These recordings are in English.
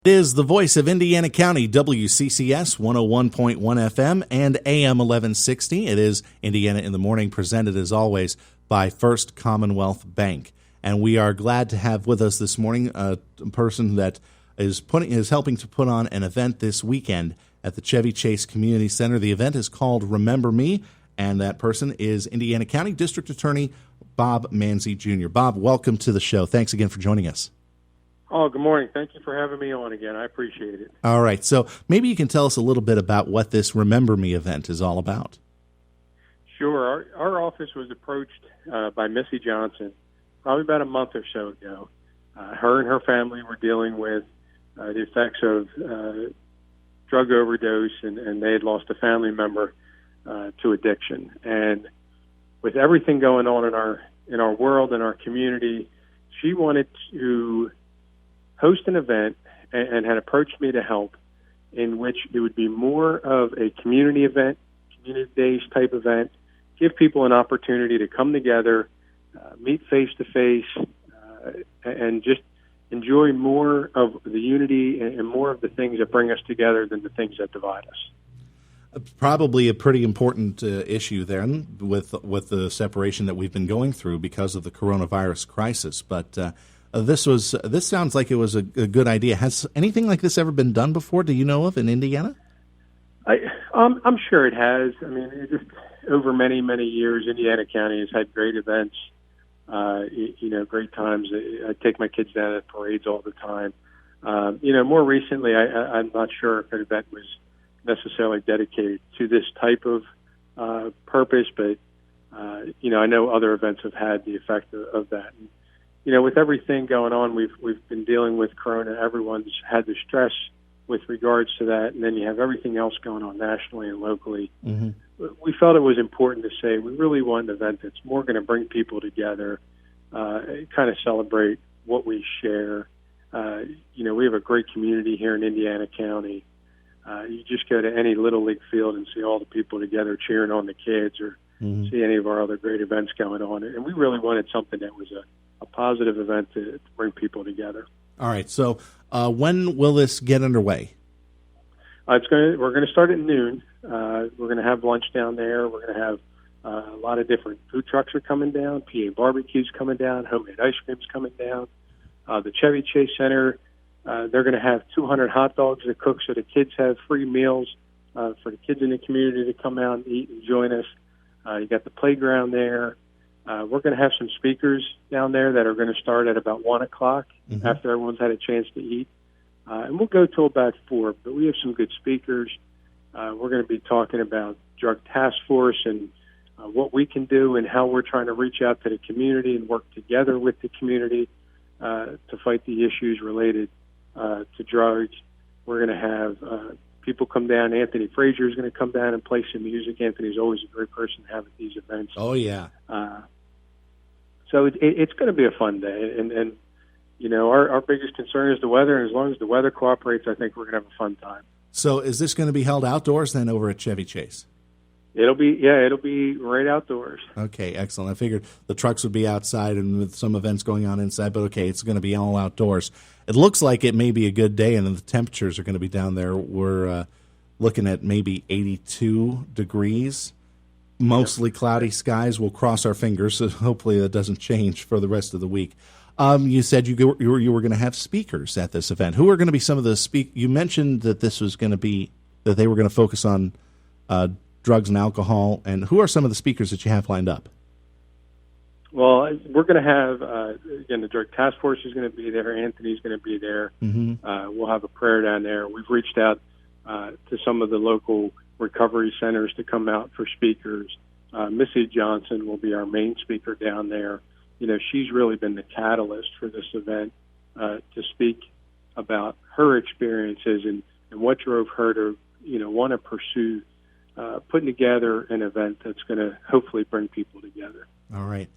It is the voice of Indiana County, WCCS 101.1 FM and AM 1160. It is Indiana in the Morning, presented as always by First Commonwealth Bank. And we are glad to have with us this morning a person that is helping to put on an event this weekend at the Chevy Chase Community Center. The event is called Remember Me, and that person is Indiana County District Attorney Bob Manzi, Jr. Bob, welcome to the show. Thanks again for joining us. Oh, good morning. Thank you for having me on again. I appreciate it. All right. So maybe you can tell us a little bit about what this Remember Me event is all about. Sure. Our office was approached by Missy Johnson probably about a month or so ago. Her and her family were dealing with the effects of drug overdose, and they had lost a family member to addiction. And with everything going on in our world and our community, she wanted to host an event and had approached me to help, in which it would be more of a community event, community days type event, give people an opportunity to come together, meet face to face, and just enjoy more of the unity and more of the things that bring us together than the things that divide us. Probably a pretty important issue then with the separation that we've been going through because of the coronavirus crisis. But this sounds like it was a good idea. Has anything like this ever been done before? Do you know of in Indiana? I'm sure it has. I mean, just over many years, Indiana County has had great events. Great times. I take my kids down at parades all the time. More recently, I'm not sure if an event was necessarily dedicated to this type of purpose, but I know other events have had the effect of that. And, with everything going on, we've been dealing with Corona. Everyone's had the stress with regards to that, and then you have everything else going on nationally and locally. Mm-hmm. We felt it was important to say we really want an event that's more going to bring people together, kind of celebrate what we share. We have a great community here in Indiana County. You just go to any Little League field and see all the people together cheering on the kids, or see any of our other great events going on. And we really wanted something that was a positive event to bring people together. All right. So when will this get underway? We're going to start at noon. We're going to have lunch down there. We're going to have a lot of different food trucks are coming down, PA barbecues coming down, homemade ice cream's coming down. The Chevy Chase Center, they're going to have 200 hot dogs to cook, so the kids have free meals for the kids in the community to come out and eat and join us. You got the playground there. We're going to have some speakers down there that are going to start at about 1 o'clock after everyone's had a chance to eat. And we'll go till about 4, but we have some good speakers. We're going to be talking about drug task force and what we can do and how we're trying to reach out to the community and work together with the community to fight the issues related to drugs. We're going to have people come down. Anthony Frazier is going to come down and play some music. Anthony's always a great person to have at these events. Oh, yeah. So it's going to be a fun day. And our biggest concern is the weather. And as long as the weather cooperates, I think we're going to have a fun time. So is this going to be held outdoors then over at Chevy Chase? It'll be right outdoors. Okay, excellent. I figured the trucks would be outside and with some events going on inside, but okay, it's going to be all outdoors. It looks like it may be a good day, and the temperatures are going to be down there. We're looking at maybe 82 degrees, mostly cloudy skies. We'll cross our fingers, so hopefully that doesn't change for the rest of the week. You said you were going to have speakers at this event. Who are going to be some of the You mentioned that this was going to be that they were going to focus on drugs and alcohol. And who are some of the speakers that you have lined up? Well, we're going to have again the drug task force is going to be there. Anthony's going to be there. Mm-hmm. We'll have a prayer down there. We've reached out to some of the local recovery centers to come out for speakers. Missy Johnson will be our main speaker down there. She's really been the catalyst for this event to speak about her experiences and what drove her to, want to pursue putting together an event that's going to hopefully bring people together. All right.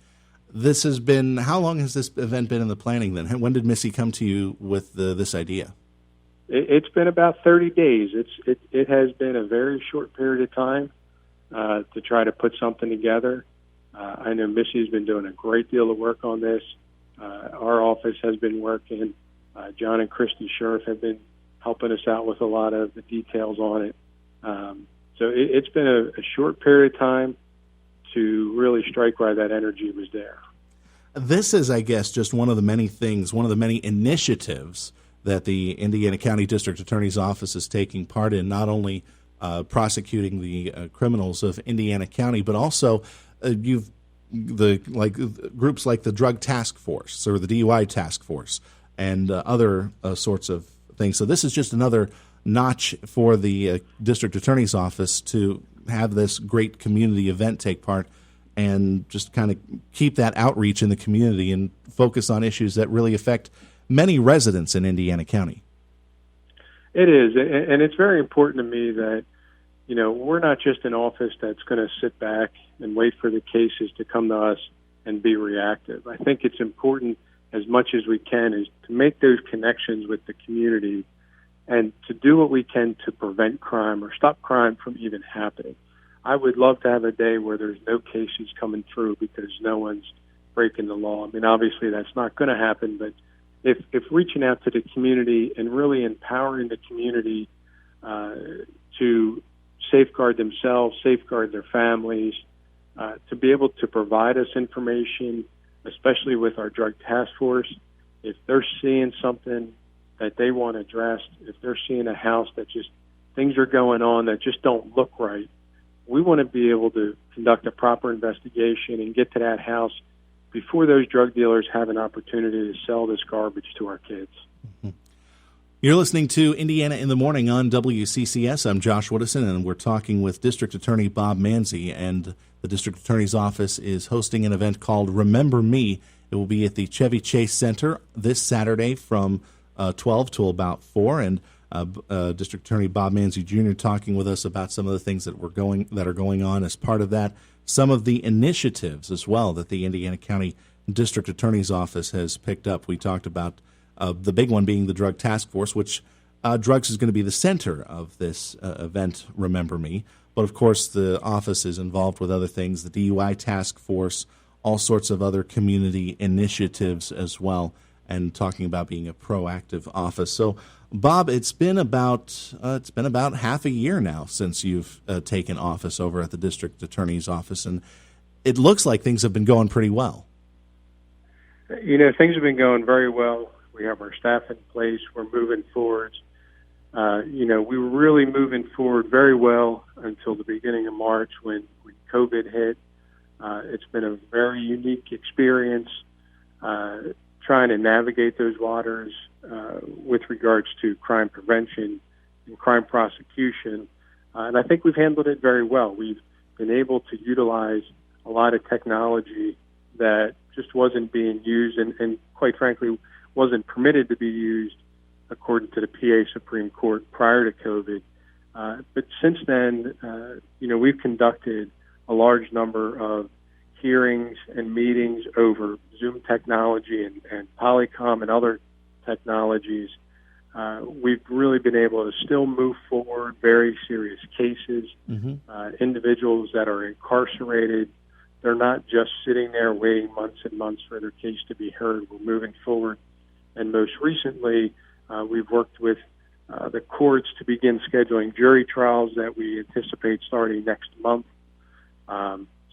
How long has this event been in the planning then? When did Missy come to you with this idea? It's been about 30 days. It has been a very short period of time to try to put something together. I know Missy's been doing a great deal of work on this. Our office has been working. John and Christy Sheriff have been helping us out with a lot of the details on it. So it's been a short period of time to really strike why that energy was there. This is, I guess, just one of the many things, one of the many initiatives that the Indiana County District Attorney's Office is taking part in, not only prosecuting the criminals of Indiana County, but also groups like the Drug Task Force or the DUI Task Force and other sorts of things. So this is just another notch for the District Attorney's Office to have this great community event take part and just kind of keep that outreach in the community and focus on issues that really affect many residents in Indiana County. It is, and it's very important to me that, we're not just an office that's going to sit back and wait for the cases to come to us and be reactive. I think it's important as much as we can is to make those connections with the community and to do what we can to prevent crime or stop crime from even happening. I would love to have a day where there's no cases coming through because no one's breaking the law. I mean, obviously that's not going to happen, but if reaching out to the community and really empowering the community to safeguard themselves, safeguard their families, to be able to provide us information, especially with our drug task force, if they're seeing something that they want addressed, if they're seeing a house that just things are going on that just don't look right, we want to be able to conduct a proper investigation and get to that house before those drug dealers have an opportunity to sell this garbage to our kids. Mm-hmm. You're listening to Indiana in the Morning on WCCS. I'm Josh Woodison, and we're talking with District Attorney Bob Manzi, and the District Attorney's Office is hosting an event called Remember Me. It will be at the Chevy Chase Center this Saturday from 12 till about 4, and District Attorney Bob Manzi Jr. talking with us about some of the things that are going on as part of that, some of the initiatives as well that the Indiana County District Attorney's Office has picked up. We talked about the big one being the Drug Task Force, which drugs is going to be the center of this event, Remember Me. But, of course, the office is involved with other things, the DUI Task Force, all sorts of other community initiatives as well, and talking about being a proactive office. So, Bob, it's been about half a year now since you've taken office over at the District Attorney's Office, and it looks like things have been going pretty well. Things have been going very well. We have our staff in place. We're moving forward. We were really moving forward very well until the beginning of March when COVID hit. It's been a very unique experience trying to navigate those waters with regards to crime prevention and crime prosecution. And I think we've handled it very well. We've been able to utilize a lot of technology that just wasn't being used and quite frankly, wasn't permitted to be used according to the PA Supreme Court prior to COVID. But since then, we've conducted a large number of hearings and meetings over Zoom technology and Polycom and other technologies. We've really been able to still move forward very serious cases, individuals that are incarcerated. They're not just sitting there waiting months and months for their case to be heard. We're moving forward. And most recently, we've worked with the courts to begin scheduling jury trials that we anticipate starting next month.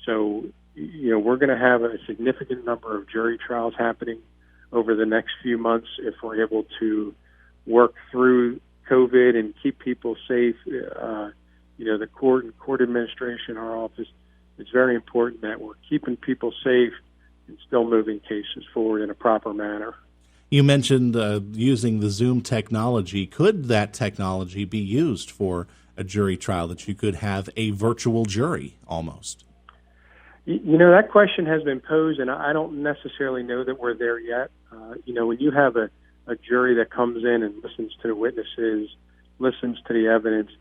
So, we're going to have a significant number of jury trials happening over the next few months if we're able to work through COVID and keep people safe. The court and court administration, our office, it's very important that we're keeping people safe and still moving cases forward in a proper manner. You mentioned using the Zoom technology. Could that technology be used for a jury trial, that you could have a virtual jury almost? That question has been posed, and I don't necessarily know that we're there yet. When you have a jury that comes in and listens to the witnesses, listens to the evidence,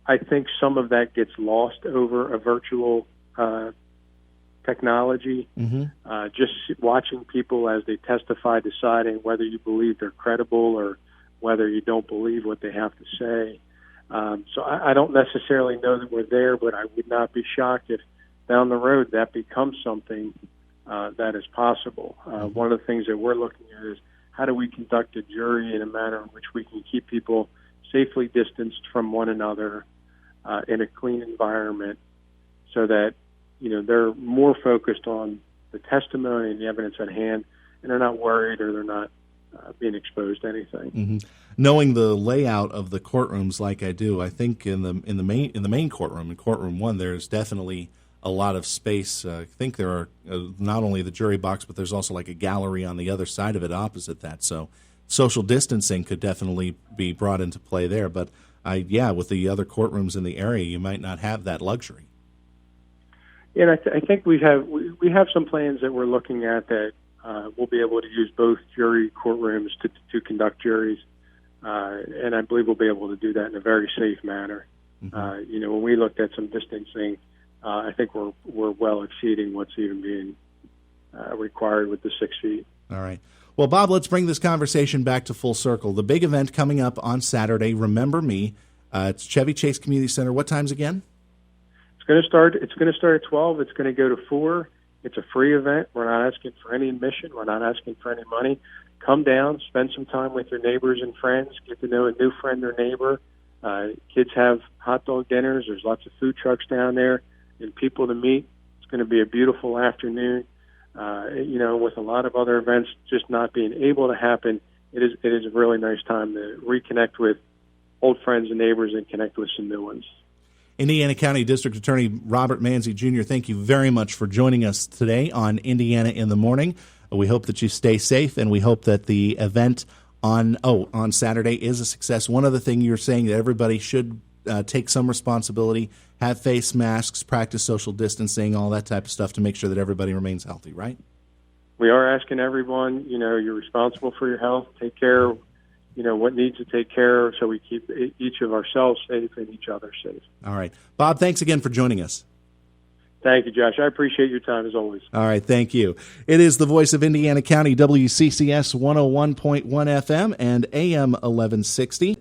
I think some of that gets lost over a virtual technology. Just watching people as they testify, deciding whether you believe they're credible or whether you don't believe what they have to say. So I don't necessarily know that we're there, but I would not be shocked if down the road that becomes something that is possible. One of the things that we're looking at is how do we conduct a jury in a manner in which we can keep people safely distanced from one another in a clean environment, so that they're more focused on the testimony and the evidence at hand, and they're not worried or they're not being exposed to anything. Mm-hmm. Knowing the layout of the courtrooms like I do, I think in the main courtroom, in courtroom 1, there's definitely a lot of space. I think there are not only the jury box, but there's also like a gallery on the other side of it opposite that. So social distancing could definitely be brought into play there. But with the other courtrooms in the area, you might not have that luxury. Yeah, and I think we have some plans that we're looking at that we'll be able to use both jury courtrooms to conduct juries, and I believe we'll be able to do that in a very safe manner. Mm-hmm. When we looked at some distancing, I think we're well exceeding what's even being required with the 6 feet. All right. Well, Bob, let's bring this conversation back to full circle. The big event coming up on Saturday, Remember Me. It's Chevy Chase Community Center. What times again? It's going to start at 12. It's going to go to 4. It's a free event. We're not asking for any admission. We're not asking for any money. Come down, spend some time with your neighbors and friends, get to know a new friend or neighbor. Kids have hot dog dinners. There's lots of food trucks down there and people to meet. It's going to be a beautiful afternoon. With a lot of other events just not being able to happen, it is a really nice time to reconnect with old friends and neighbors and connect with some new ones. Indiana County District Attorney Robert Manzi, Jr., thank you very much for joining us today on Indiana in the Morning. We hope that you stay safe, and we hope that the event on Saturday is a success. One other thing you're saying that everybody should take some responsibility, have face masks, practice social distancing, all that type of stuff to make sure that everybody remains healthy, right? We are asking everyone, you're responsible for your health. Take care of, what needs to take care of so we keep each of ourselves safe and each other safe. All right. Bob, thanks again for joining us. Thank you, Josh. I appreciate your time as always. All right, thank you. It is the voice of Indiana County, WCCS 101.1 FM and AM 1160.